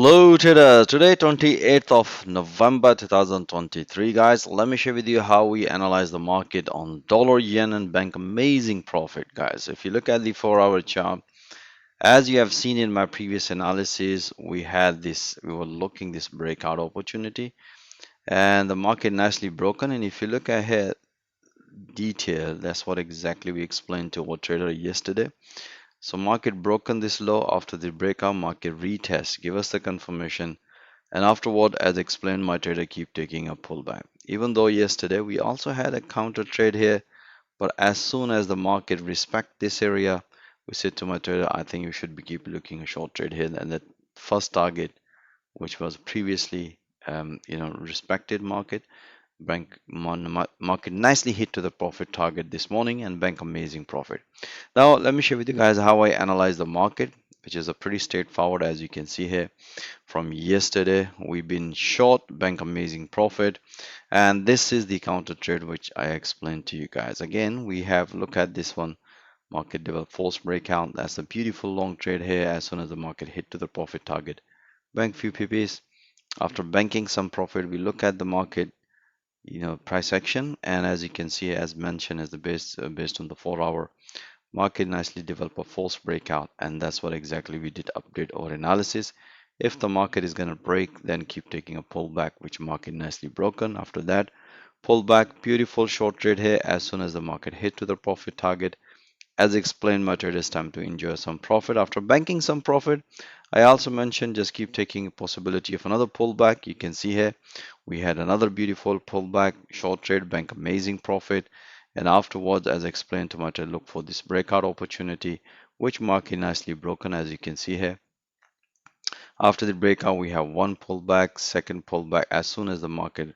Hello traders, today 28th of November 2023 guys, let me share with you how we analyze the market on dollar, yen and bank amazing profit guys. If you look at the 4-hour chart, as you have seen in my previous analysis, we were looking this breakout opportunity and the market nicely broken, and if you look ahead detail, that's what exactly we explained to our trader yesterday. So market broken this low. After the breakout, market retest, give us the confirmation, and afterward, as explained, my trader keep taking a pullback. Even though yesterday we also had a counter trade here, but as soon as the market respect this area, we said to my trader, I think you should be keep looking a short trade here. And that first target, which was previously, respected market, market nicely hit to the profit target this morning and bank amazing profit. Now, let me share with you guys how I analyze the market, which is a pretty straightforward, as you can see here. From yesterday, we've been short, bank amazing profit, and this is the counter trade which I explained to you guys. Again, we have look at this one, market develop false breakout. That's a beautiful long trade here. As soon as the market hit to the profit target, bank few pp's. After banking some profit, we look at the market, price action, and as you can see, as mentioned, as the based on the 4-hour, market nicely develop a false breakout, and that's what exactly we did update our analysis. If the market is going to break, then keep taking a pullback, which market nicely broken. After that, pullback, beautiful short trade here. As soon as the market hit to the profit target, as explained, my trade is time to enjoy some profit. After banking some profit, I also mentioned just keep taking a possibility of another pullback. You can see here we had another beautiful pullback, short trade, bank amazing profit, and afterwards, as explained to my trade, look for this breakout opportunity, which market nicely broken, as you can see here. After the breakout, we have one pullback, second pullback. As soon as the market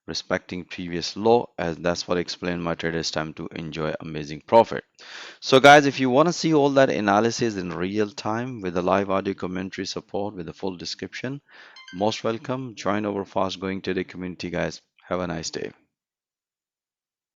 respecting previous low, as that's what explained, my traders time to enjoy amazing profit. So guys, if you want to see all that analysis in real time with the live audio commentary support with the full description, most welcome. Join our fast growing today community guys. Have a nice day.